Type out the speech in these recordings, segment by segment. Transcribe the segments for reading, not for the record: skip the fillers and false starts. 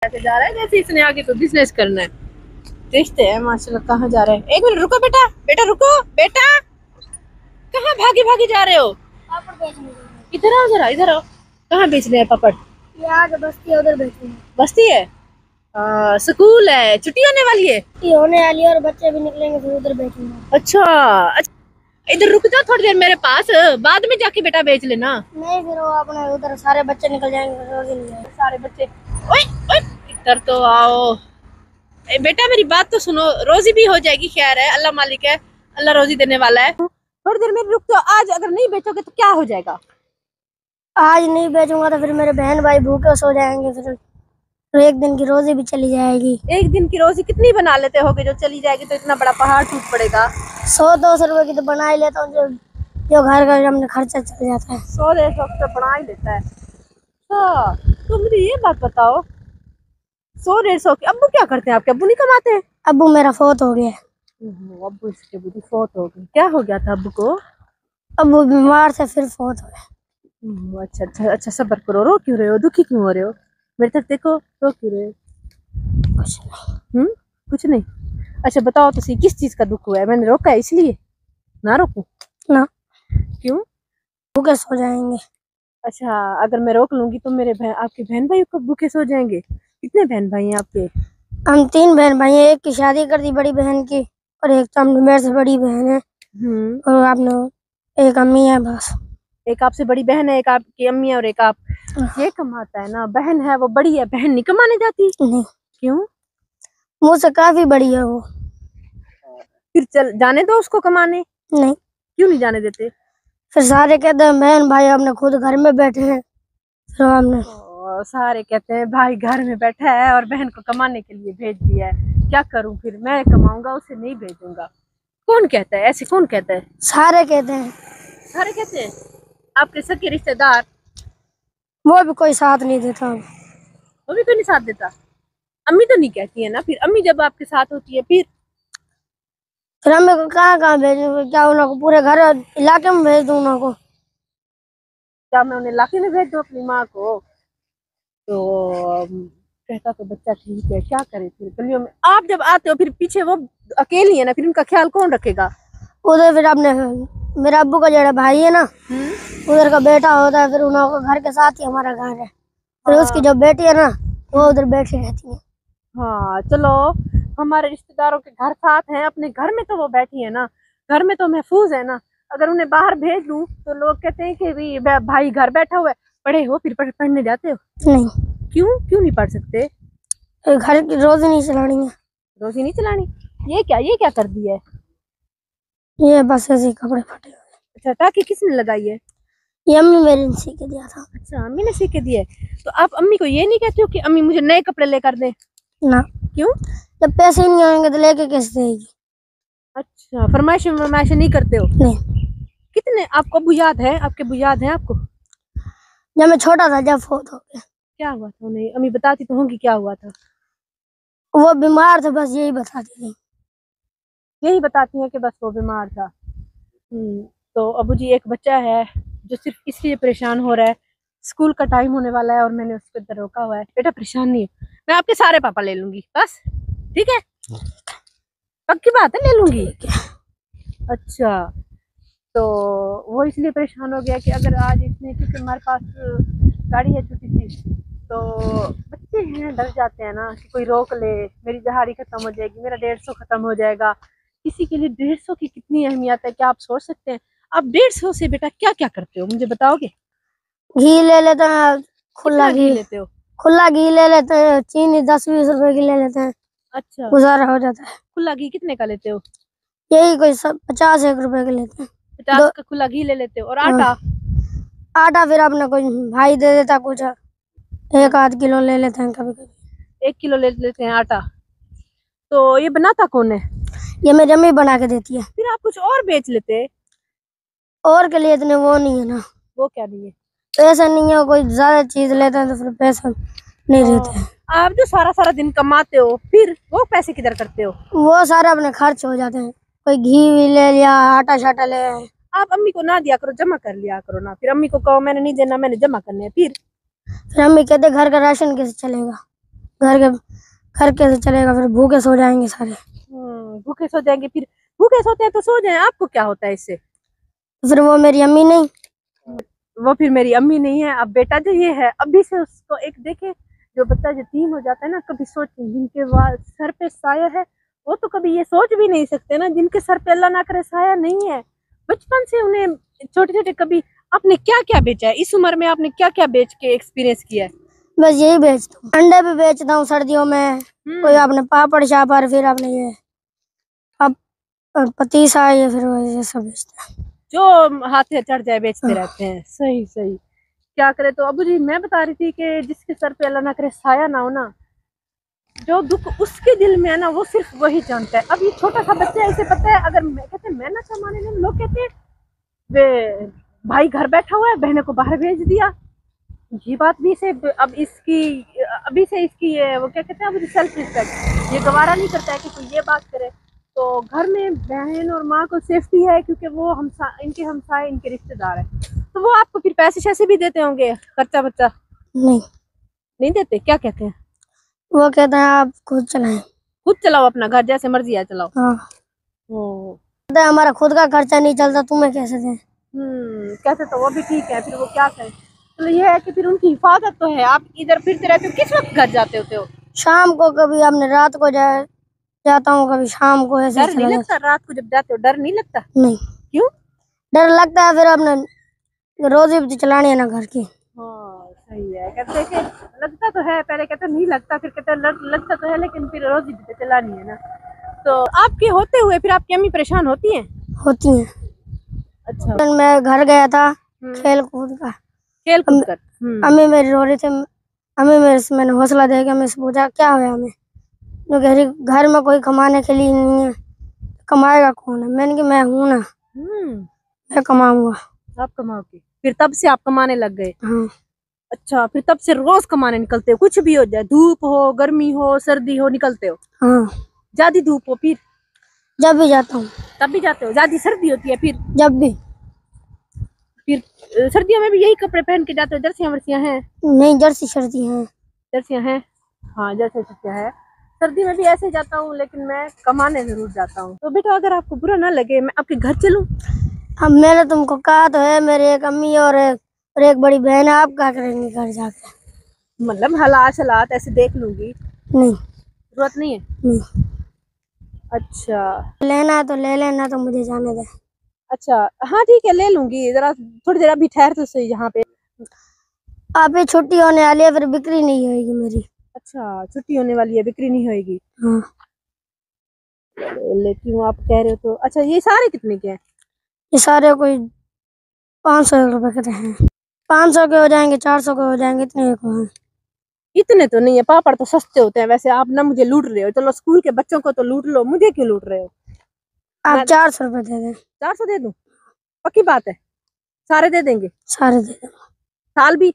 ऐसे जा रहा है जैसे इसने आगे कोई बिजनेस करना है। देखते हैं माशाल्लाह कहाँ जा रहे हैं। एक मिनट रुको बेटा, बेटा रुको बेटा, कहाँ भागे भागे जा रहे हो? पापड़ बेचने इधर आओ जरा, इधर आओ। कहाँ बेचने हैं पापड़? यहाँ के बस्ती है, उधर बेचने बस्ती है, स्कूल है, छुट्टी होने वाली है। होने वाली है और बच्चे भी निकलेंगे फिर उधर बेचेंगे। अच्छा, इधर रुक जाओ थोड़ी देर मेरे पास, बाद में जाके बेटा बेच लेना। नहीं फिर वो अपने उधर सारे बच्चे निकल जाएंगे, रोज ही नहीं जाएंगे सारे बच्चे। ओए ओए इधर तो आओ। बेटा मेरी बात तो सुनो, रोजी भी हो जाएगी, खैर है, अल्लाह मालिक है, अल्लाह रोजी देने वाला है। थोड़ी देर में रुक जाओ, आज अगर नहीं बेचोगे तो क्या हो जाएगा? आज नहीं बेचूंगा तो फिर मेरे बहन भाई भूखे सो जाएंगे, फिर एक दिन की रोजी भी चली जाएगी। एक दिन की रोजी कितनी बना लेते होगे जो चली जाएगी? तो इतना बड़ा पहाड़ टूट पड़ेगा। 100-200 रुपए की तो बना ही लेता हूँ, जो घर का हमने खर्चा चल जाता है। 100-150 तो बना ही लेता है। अच्छा, तो मुझे ये बात बताओ, 100-150 की अब्बू क्या करते हैं आपके? अब्बू नहीं कमाते हैं? अब्बू मेरा फौत हो गया। अब्बू इसके बुरी फौत हो गई। क्या हो गया था अब्बू को? अब्बू बीमार थे फिर फौत हो गए। अच्छा अच्छा अच्छा, सब्र करो। रो क्यों रहे हो? दुखी क्यों हो रहे हो? मेरी तरफ देखो, रो क्यों रहे हो? कुछ नहीं। कुछ नहीं। अच्छा बताओ तो सही, किस चीज का दुख हुआ है? मैंने रोका है इसलिए? ना रोकूं? ना। क्यों? भूखे सो जाएंगे। अच्छा, अगर मैं रोक लूंगी तो आपके बहन भाई को भूखे सो जाएंगे? कितने बहन भाई हैं आपके? हम 3 बहन भाई हैं, एक की शादी कर दी बड़ी बहन की, और एक तो मेरे से बड़ी बहन है, और आपने एक अम्मी है बस। एक आपसे बड़ी बहन है, एक आपकी अम्मी है, और एक आप। ये कमाता है ना, बहन है वो बड़ी है, बहन नहीं कमाने जाती? नहीं। क्यों? मुझसे काफी बड़ी है वो। फिर चल जाने दो उसको कमाने। नहीं। क्यों नहीं जाने देते? फिर सारे कहते हैं बहन भाई अपने खुद घर में बैठे हैं, फिर हमने सारे कहते हैं भाई घर में बैठा है और बहन को कमाने के लिए भेज दिया है। क्या करूं फिर? मैं कमाऊंगा, उसे नहीं भेजूंगा। कौन कहता है ऐसे? कौन कहता है? सारे कहते हैं। सारे कहते हैं? आपके सगे रिश्तेदार? वो भी कोई साथ नहीं देता। वो भी कोई नहीं साथ देता? अम्मी तो नहीं कहती है ना? फिर अम्मी जब आपके साथ होती है फिर हमें को कहाँ कहाँ भेजूं? क्या उनको पूरे घर इलाके में भेज दूं उनको? क्या मैं उन्हें इलाके में भेज दूं अपनी माँ को? तो कहता तो बच्चा ठीक है, क्या करे फिर? गलियों में आप जब आते हो फिर पीछे वो अकेली है ना, फिर उनका ख्याल कौन रखेगा? उधर फिर अपने मेरा अब्बू का जो भाई है ना, उधर का बेटा होता है, फिर उनको घर के साथ ही हमारा घर है, फिर उसकी जो बेटी है ना वो उधर बैठी रहती है। हाँ चलो, हमारे रिश्तेदारों के घर साथ हैं, अपने घर में तो वो बैठी है ना, घर में तो महफूज है ना। अगर उन्हें बाहर भेज दूं तो लोग कहते हैं कि भाई घर बैठा हुआ है। पढ़े हो? फिर पढ़ने जाते हो? नहीं। क्यों? क्यों नहीं पढ़ सकते? घर की रोजी नहीं चलानी है। रोजी नहीं चलानी? ये क्या कर दिया है? ये बस ऐसे कपड़े फटे हुए। अच्छा, टाकी किसने लगाई है? ये अम्मी मेरे ने सीख के दिया था। अच्छा, अम्मी ने सीख के दिया है। तो आप अम्मी को ये नहीं कहते हो कि अम्मी मुझे नए कपड़े लेकर दे? ना। क्यों? जब पैसे ही नहीं आएंगे तो लेके कैसे देगी? अच्छा, फरमाइश नहीं करते हो? नहीं। कितने आपको अब्बू याद है? आपके अब्बू याद है आपको? जब मैं छोटा था, जब फौत हो गया। क्या हुआ था उन्हें? अम्मी बताती तो होंगी क्या हुआ था। वो बीमार था, बस यही बताती थी। यही बताती है कि बस वो बीमार था। तो अबू जी, एक बच्चा है जो सिर्फ इसलिए परेशान हो रहा है, स्कूल का टाइम होने वाला है और मैंने उसको इधर रोका हुआ है। बेटा परेशान नहीं हो, मैं आपके सारे पापा ले लूंगी बस, ठीक है? पक्की बात है, ले लूंगी। अच्छा, तो वो इसलिए परेशान हो गया कि अगर आज इसने, क्योंकि हमारे पास गाड़ी है छोटी सी, तो बच्चे हैं डर जाते हैं ना कि कोई रोक ले, मेरी दिहाड़ी खत्म हो जाएगी, मेरा 150 खत्म हो जाएगा। किसी के लिए 150 की कितनी अहमियत है, क्या आप सोच सकते हैं? आप 150 से बेटा क्या क्या करते हो, मुझे बताओगे? घी ले लेते हैं, खुला घी लेते हो? खुला घी ले लेते हैं, चीनी 10-20 रुपए की ले लेते हैं। अच्छा, गुजारा हो जाता है। खुला घी कितने का लेते हो? यही कोई सब 50-1 रुपए के लेते हैं। 50 का खुला घी ले लेते हो। और आटा? आटा फिर अपने कोई भाई दे देता, कुछ 1-8 किलो ले लेते हैं कभी कभी। 1 किलो ले लेते हैं आटा। तो ये बनाता कौन है? ये मेरी अम्मी बना के देती है। फिर आप कुछ और बेच लेते? और के लिए इतने वो नहीं है ना। वो क्या नहीं है? पैसा नहीं है, कोई ज्यादा चीज लेते हैं तो फिर पैसा नहीं देते हैं। आप जो सारा सारा दिन कमाते हो, फिर वो पैसे किधर करते हो? वो सारे अपने खर्च हो जाते हैं। कोई घी भी ले लिया, आटा शाटा ले आए। आप अम्मी को ना दिया करो, जमा कर लिया करो ना। फिर अम्मी को कहो मैंने नहीं देना, मैंने जमा करने हैं। फिर अम्मी कहते घर का राशन कैसे चलेगा? घर कैसे चलेगा, फिर भूखे सो जाएंगे सारे। भूखे सो जाएंगे, फिर भूखे सोते हैं तो सो जाएं, आपको क्या होता है इससे? फिर वो मेरी अम्मी नहीं, वो फिर मेरी अम्मी नहीं है। अब बेटा जो ये है, अभी से उसको एक देखे, जो बच्चा यतीम हो जाता है ना, कभी सोचे जिनके सर पे साया है वो तो कभी ये सोच भी नहीं सकते ना, जिनके सर पे अल्लाह ना करे साया नहीं है। बचपन से उन्हें छोटे छोटे, कभी आपने क्या क्या बेचा है इस उम्र में, आपने क्या क्या बेच के एक्सपीरियंस किया है? बस यही बेचता हूँ। अंडे भी बेचता हूँ सर्दियों में, कोई आपने पापड़ शापड़, फिर आपने ये अब पतीसा, ये फिर ये सब बेचता है। जो हाथ से चढ़ जाए बेचते रहते हैं। सही सही, क्या करे। तो अबू जी मैं बता रही थी कि जिसके सर पे अल्लाह ना करे साया ना हो ना, जो दुख उसके दिल में है ना, वो सिर्फ वही जानता है। अब ये छोटा सा बच्चा है, इसे पता है अगर मैं कहते हैं मैं ना कमाने में, लोग कहते हैं वे भाई घर बैठा हुआ है, बहने को बाहर भेज दिया। ये बात भी से अब इसकी, अभी से इसकी ये वो क्या कहते हैं, अब सेल्फ रिस्पेक्ट ये गवारा नहीं करता है कि कोई ये बात करे। तो घर में बहन और माँ को सेफ्टी है, क्योंकि वो इनके हमसाए, इनके रिश्तेदार है। तो वो आपको फिर पैसे शैसे भी देते होंगे, खर्चा बच्चा? नहीं देते? क्या कहते हैं? वो कहते हैं आप खुद चलाएं, खुद चलाओ अपना घर, जैसे मर्जी है चलाओ। हाँ। ओ, हमारा खुद का खर्चा नहीं चलता, तुम्हें कैसे दें? कहते तो वो भी ठीक है, फिर वो क्या करें। तो ये है कि फिर उनकी हिफाजत तो है। आप इधर फिरते रहते हो, किस वक्त घर जाते होते हो? शाम को, कभी आपने रात को जाता हूँ, कभी शाम को। ऐसे डर नहीं लगता रात को जब जाते हो? डर नहीं लगता? नहीं। क्यों डर लगता है, फिर आपने रोजी भी चलानी है ना घर की। हाँ सही है। कहते कि लगता तो है, पहले कहते नहीं लगता, फिर कहते लगता तो है, लेकिन फिर रोजी भी तो चलानी है ना। तो आपके होते हुए फिर आपकी अम्मी परेशान होती हैं? होती हैं। अच्छा। मैं घर गया था खेल कूद कर, अम्मी मेरी रो रही थी। अम्मी मैंने हौसला दे के मैं से पूछा क्या हुआ हमें, तो कह रही घर में कोई कमाने के लिए नहीं है, कमाएगा कौन है? मैंने कहा मैं हूँ ना, मैं कमाऊंगा। आप कमाओगे? फिर तब से आप कमाने लग गए? हाँ। अच्छा, फिर तब से रोज कमाने निकलते हो? कुछ भी हो जाए, धूप हो, गर्मी हो, सर्दी हो, निकलते हो? हाँ। ज्यादा धूप हो फिर? जब भी जाता हूँ। तब भी जाते हो? ज्यादा सर्दी होती है फिर? जब भी। फिर सर्दियों में भी यही कपड़े पहन के जाते हो? जर्सियां वर्सियां हैं? नहीं, जर्सी शर्ती हैं। जर्सियां हैं, हाँ जर्सी शर्तियां है। सर्दी में भी ऐसे जाता हूँ, लेकिन मैं कमाने जरूर जाता हूँ। तो बेटा अगर आपको बुरा ना लगे, मैं आपके घर चलूँ? अब मैंने तुमको कहा तो है, मेरी एक अम्मी और एक बड़ी बहन है, आप क्या करेंगे घर जाके? मतलब हालात ऐसे देख लूंगी? नहीं, जरूरत नहीं है? नहीं। अच्छा, लेना है तो ले लेना, तो मुझे जाने दे। अच्छा हाँ ठीक है, ले लूंगी। जरा थोड़ी देर अभी ठहर तो सही यहाँ पे। आप ही छुट्टी होने वाली है, फिर बिक्री नहीं होगी मेरी। अच्छा, छुट्टी होने वाली है, बिक्री नहीं होगी? हाँ। लेकिन आप कह रहे हो तो। अच्छा, ये सारे कितने के हैं? ये सारे कोई 500 रुपए के हैं। 500 के हो जाएंगे, 400 के हो जाएंगे, इतने को हैं। इतने तो नहीं है, पापड़ तो सस्ते होते हैं वैसे। आप ना मुझे लूट रहे हो। चलो स्कूल के बच्चों को तो लूट लो, मुझे क्यों लूट रहे हो? आप 400 रुपए दे दें। 400 दे दूं? पक्की बात है? सारे दे देंगे? सारे दे दें। थाल भी?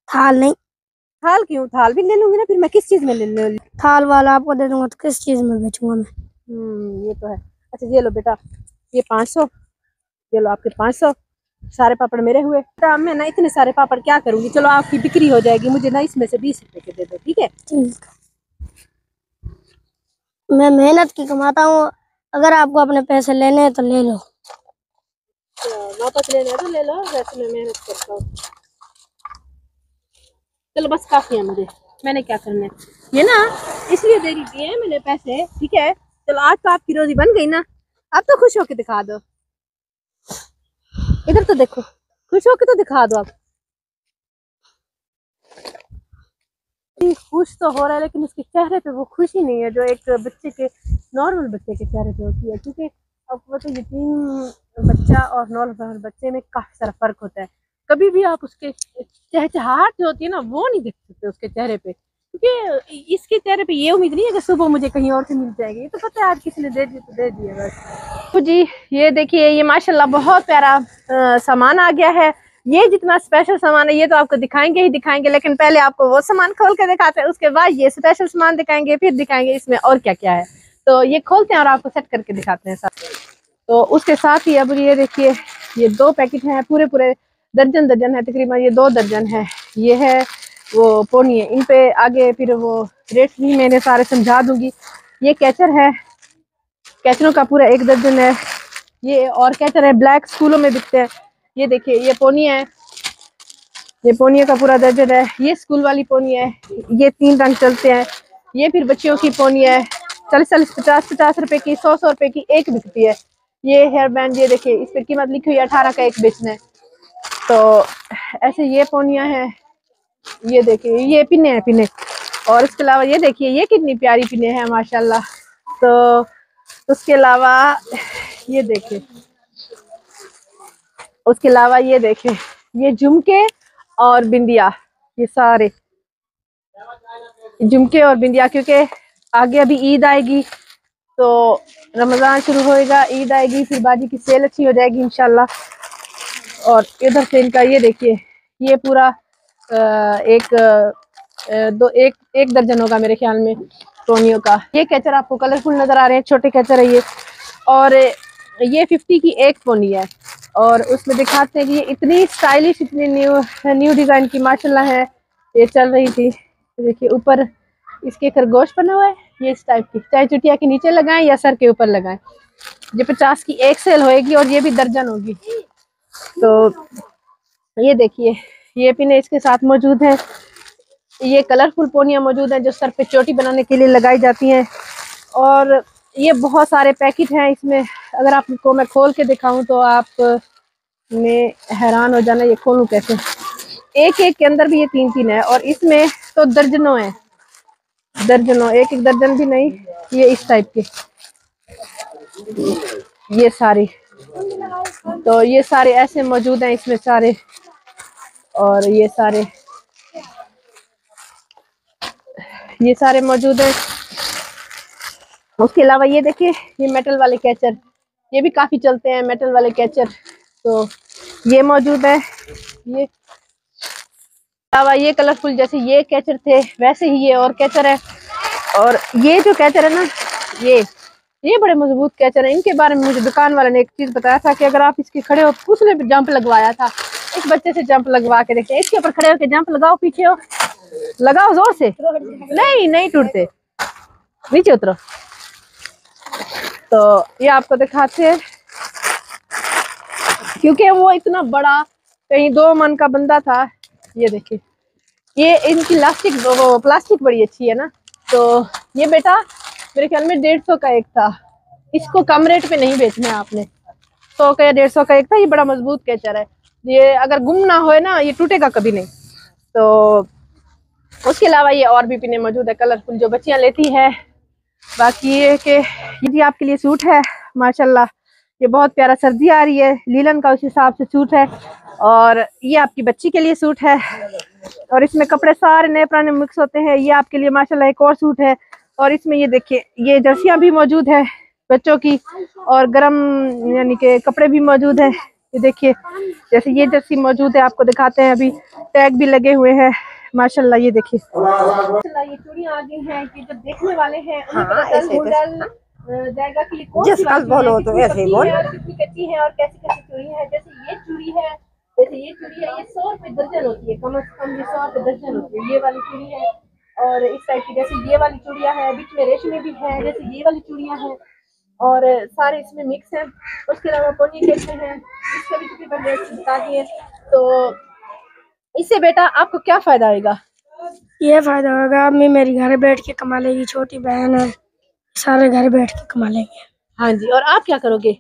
थाल नहीं। थाल क्यों? थाल भी ले लूंगी ना, फिर मैं किस चीज में ले लूंगी? थाल वाला आपको दे दूंगा तो किस चीज में बेचूंगा मैं? ये तो है। अच्छा ये लो बेटा, ये 500, ये लो आपके 500। सारे पापड़ मेरे हुए। तो मैं ना इतने सारे पापड़ क्या करूंगी। चलो आपकी बिक्री हो जाएगी, मुझे ना इसमें से 20 रुपए के दे दो, ठीक है? ठीक। मैं मेहनत की कमाता हूँ, अगर आपको अपने पैसे लेने हैं तो ले लो। वापस लेना है तो ले लो, वैसे मैं मेहनत करता हूँ। चलो बस काफी है मुझे, मैंने क्या करना है। ये ना इसलिए दे रही है मैंने पैसे, ठीक है? चलो आज तो आपकी रोजी बन गई ना, आप तो खुश होके दिखा दो। इधर तो देखो, खुश होके तो दिखा दो आप। खुश तो हो रहा है, लेकिन उसके चेहरे पे वो खुशी नहीं है जो एक बच्चे के, नॉर्मल बच्चे के चेहरे पे होती है। क्योंकि आपको पता है यतीम बच्चा और नॉर्मल बच्चे में काफी सारा फर्क होता है। कभी भी आप उसके चहचहाहट जो होती है ना, वो नहीं देख सकते उसके चेहरे पे, क्योंकि इसके चेहरे पे ये उम्मीद नहीं है कि सुबह मुझे कहीं और से मिल जाएगी। ये तो पता है आज किसी ने दे दी तो दे दी है बस। तो जी ये देखिए, ये माशाल्लाह बहुत प्यारा सामान आ गया है। ये जितना स्पेशल सामान है ये तो आपको दिखाएंगे ही दिखाएंगे, लेकिन पहले आपको वो सामान खोल के दिखाते हैं, उसके बाद ये स्पेशल सामान दिखाएंगे, फिर दिखाएंगे इसमें और क्या क्या है। तो ये खोलते हैं और आपको सेट करके दिखाते हैं साथ। तो उसके साथ ही अब ये देखिए, ये 2 पैकेट हैं, पूरे पूरे दर्जन है तकरीबन, ये 2 दर्जन है। ये है वो पोनी है, इन पे आगे फिर वो रेट भी मैंने सारे समझा दूंगी। ये कैचर है, कैचरों का पूरा 1 दर्जन है। ये और कैचर है, ब्लैक स्कूलों में बिकते हैं। ये देखिए ये पोनी है, ये पोनियों का पूरा दर्जन है। ये स्कूल वाली पोनी है, ये 3 रंग चलते हैं। ये फिर बच्चियों की पोनी है, 40-40, 50-50 रुपए की, 100-100 रुपए की एक बिकती है। ये हेयर बैंड, ये देखिए इस पर कीमत लिखी हुई है 18 का एक बेचना है। तो ऐसे ये पोनियां हैं। ये देखिए ये पिने हैं पिने। और इसके अलावा ये देखिए ये कितनी प्यारी पिने हैं माशाल्लाह। तो उसके अलावा ये देखिए, उसके अलावा ये देखिए ये झुमके और बिंदिया, ये सारे झुमके और बिंदिया, क्योंकि आगे अभी ईद आएगी, तो रमजान शुरू होएगा, ईद आएगी, फिर बाजी की सेल अच्छी हो जाएगी इंशाल्लाह। और इधर से इनका ये देखिए ये पूरा एक दर्जन होगा मेरे ख्याल में टोनियों का। ये कैचर आपको कलरफुल नजर आ रहे हैं, छोटे कैचर है ये। और ये 50 की एक पोनी है। और उसमें दिखाते हैं कि ये इतनी स्टाइलिश, इतनी न्यू डिजाइन की माशाल्लाह है, ये चल रही थी। देखिए ऊपर इसके खरगोश बना हुआ है, ये इस टाइप की, चाहे चुटिया के नीचे लगाएं या सर के ऊपर लगाएं। ये 50 की एक सेल होएगी और ये भी दर्जन होगी। तो ये देखिए ये पिने इसके साथ मौजूद है। ये कलरफुल पोनियां मौजूद हैं जो सर पे चोटी बनाने के लिए लगाई जाती हैं। और ये बहुत सारे पैकेट हैं इसमें, अगर आपको मैं खोल के दिखाऊं तो आप में हैरान हो जाना, ये खोलूं कैसे। एक एक के अंदर भी ये 3-3 है, और इसमें तो दर्जनों है, दर्जनों, एक दर्जन भी नहीं। ये इस टाइप के, ये सारे, तो ये सारे ऐसे मौजूद हैं इसमें सारे। और ये सारे मौजूद हैं। उसके अलावा ये देखिए ये मेटल वाले कैचर, ये भी काफी चलते हैं मेटल वाले कैचर, तो ये मौजूद है। ये अलावा ये कलरफुल, जैसे ये कैचर थे वैसे ही ये और कैचर है। और ये जो कैचर है ना, ये बड़े मजबूत कैचर है। इनके बारे में मुझे दुकान वाले ने एक चीज बताया था कि अगर आप इसके खड़े हो, उसने भी जंप लगवाया था, इस बच्चे से जंप लगवा के देखते, इसके ऊपर खड़े होकर जंप लगाओ, पीछे हो, लगाओ जोर से, नहीं टूटते, नीचे उतरो। तो ये आपको दिखाते हैं, क्योंकि वो इतना बड़ा, कहीं 2 मन का बंदा था। ये देखिए ये इनकी प्लास्टिक बड़ी अच्छी है ना। तो ये बेटा मेरे ख्याल में 150 का एक था, इसको कम रेट पे नहीं बेचना है आपने, 100 का या 150 का एक था। ये बड़ा मजबूत कैचर है, ये अगर गुम ना होए ना ये टूटेगा कभी नहीं। तो उसके अलावा ये और भी पिने मौजूद है कलरफुल जो बच्चियां लेती है। बाकी ये कि ये भी आपके लिए सूट है माशाल्लाह, ये बहुत प्यारा, सर्दी आ रही है, लीलन का उस हिसाब से सूट है। और ये आपकी बच्ची के लिए सूट है, और इसमें कपड़े सारे नए पुराने मिक्स होते हैं। ये आपके लिए माशाल्लाह एक और सूट है। और इसमें ये देखिए ये जर्सियां भी मौजूद है बच्चों की, और गर्म यानी कि कपड़े भी मौजूद है। ये देखिए जैसे ये जर्सी मौजूद है, आपको दिखाते हैं, अभी टैग भी लगे हुए हैं माशाल्लाह। ये देखिए माशाल्लाह ये चूड़ियां आ गई हैं कि जब देखने वाले हैं उन्हें पता जाएगा कि ये कौन सी बोल है, कितनी कच्ची है और कैसी कैसी चूड़ी है। जैसे ये चूड़ी है, ये 100 रुपए दर्जन होती है, कम से कम ये 100 रुपए दर्जन होती है, ये वाली चूड़ी है। और इस टाइप की जैसे ये वाली चूड़ियां है, बीच में रेशमी भी है, जैसे ये वाली चूड़ियां हैं, और सारे इसमें मिक्स हैं। उसके अलावा पोनी कैसे हैं, इसका भी तकरीबन रेट बता दिए। तो इससे बेटा आपको क्या फायदा होगा? ये फायदा होगा, अम्मी मेरी घर बैठ के कमा लेगी, छोटी बहन है, सारे घर बैठ के कमा लेंगे। हाँ जी, और आप क्या करोगे?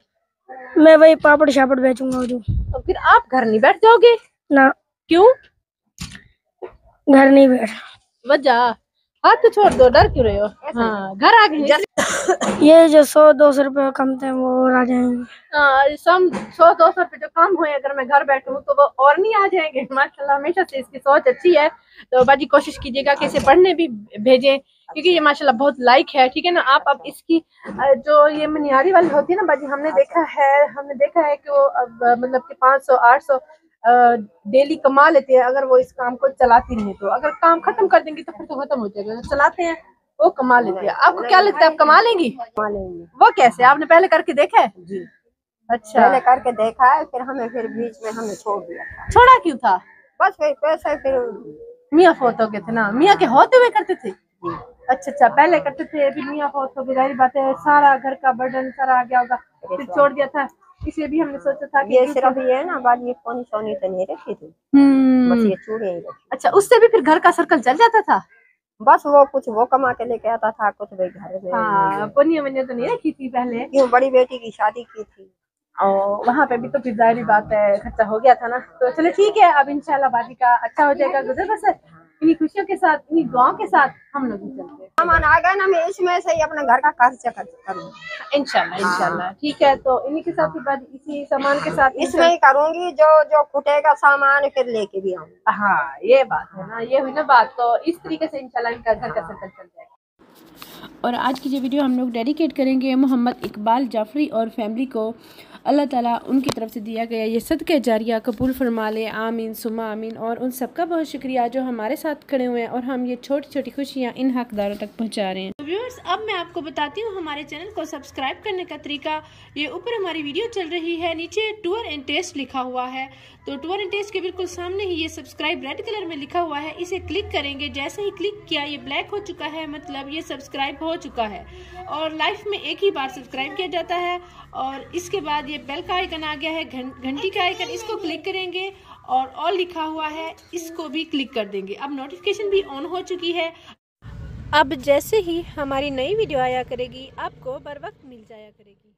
मैं वही पापड़ शापड़ बेचूंगा। तो फिर आप घर नहीं बैठ जाओगे ना? क्यों घर नहीं बैठ? वजह हाथ तो छोड़ दो, डर क्यों रहे हो? हाँ घर आ गए। ये जो 100-200 रुपए कम थे वो और आ जाएंगे। हाँ 100-200 रुपए जो कम हुए, अगर मैं घर बैठूं तो वो और नहीं आ जाएंगे। माशाल्लाह हमेशा से इसकी सोच अच्छी है। तो बाजी कोशिश कीजिएगा कि इसे पढ़ने भी भेजें, क्योंकि ये माशाल्लाह बहुत लाइक है, ठीक है ना। आप अब इसकी जो ये मनियारी वाली होती है ना बाजी, हमने देखा है कि वो अब मतलब कि 500-800 डेली कमा लेते हैं, अगर वो इस काम को चलाती नहीं तो। अगर काम खत्म कर देंगी तो फिर तो खत्म हो जाएगा, चलाते हैं वो कमा लेते हैं। आपको क्या लगता है आप कमा लेंगी? कमा लेंगे। वो कैसे, आपने पहले करके देखा है? जी अच्छा, पहले करके देखा है, फिर बीच में हमने छोड़ दिया था। छोड़ा क्यों था? बस फिर पैसे, फिर मियाँ फोत हो गए थे ना, मियाँ के होते हुए करते थे। अच्छा अच्छा, पहले करते थे, फिर मियाँ फौत हो गई, जाहिर बात है सारा घर का बर्डन सारा आ गया होगा, फिर छोड़ दिया था। इसलिए भी हमने सोचा था कि ये सिर्फ ये ना बात, ये पोनी सोनी तो नहीं रखी थी, बस ये चूड़े ही रखी। अच्छा, उससे भी फिर घर का सर्कल चल जाता था। बस वो कुछ वो कमा के लेके आता था, कुछ भाई घर में। हाँ, पोनिया वनिया तो नहीं रखी थी पहले, क्यों, बड़ी बेटी की शादी की थी और वहाँ पे भी तो फिर जाहिर बात है खर्चा हो गया था ना। तो चलो ठीक है, अब इंशाल्लाह बाजी का अच्छा हो जाएगा, गुजर बसर इन्हीं खुशियों के साथ, इन्हीं दुआओं के साथ हम लोग भी चलते हैं। सामान आ गया ना, मैं इसमें से ही अपने घर का खर्चा करूँ इंशाल्लाह इंशाल्लाह ठीक है। तो इन्हीं के साथ फिर इसी सामान के साथ इसमें ही करूंगी, जो जो खुटेगा सामान फिर लेके भी आऊंगी। हाँ ये बात है ना, ये हुई ना बात। तो इस तरीके से इंशाल्लाह इनका घर का सर्कल चल जाएगा। और आज की जो वीडियो हम लोग डेडिकेट करेंगे मोहम्मद इकबाल जाफरी और फैमिली को। अल्लाह ताला उनकी तरफ से दिया गया ये सदका जारिया कबूल फरमा ले, आमीन सुमा आमीन। और उन सबका बहुत शुक्रिया जो हमारे साथ खड़े हुए हैं और हम ये छोटी छोटी खुशियाँ इन हकदारों तक पहुँचा रहे हैं। तो व्यूअर्स, अब मैं आपको बताती हूँ हमारे चैनल को सब्सक्राइब करने का तरीका। ये ऊपर हमारी वीडियो चल रही है, नीचे टूर एंड टेस्ट लिखा हुआ है, तो टूर एंड टेस्ट के बिल्कुल सामने ही ये सब्सक्राइब रेड कलर में लिखा हुआ है, इसे क्लिक करेंगे। जैसे ही क्लिक किया ये ब्लैक हो चुका है, मतलब ये सब्सक्राइब हो चुका है। और लाइफ में एक ही बार सब्सक्राइब किया जाता है। और इसके बाद ये बेल का आइकन आ गया है, घंटी का आइकन, इसको क्लिक करेंगे और ऑल लिखा हुआ है, इसको भी क्लिक कर देंगे। अब नोटिफिकेशन भी ऑन हो चुकी है। अब जैसे ही हमारी नई वीडियो आया करेगी आपको बर वक्त मिल जाया करेगी।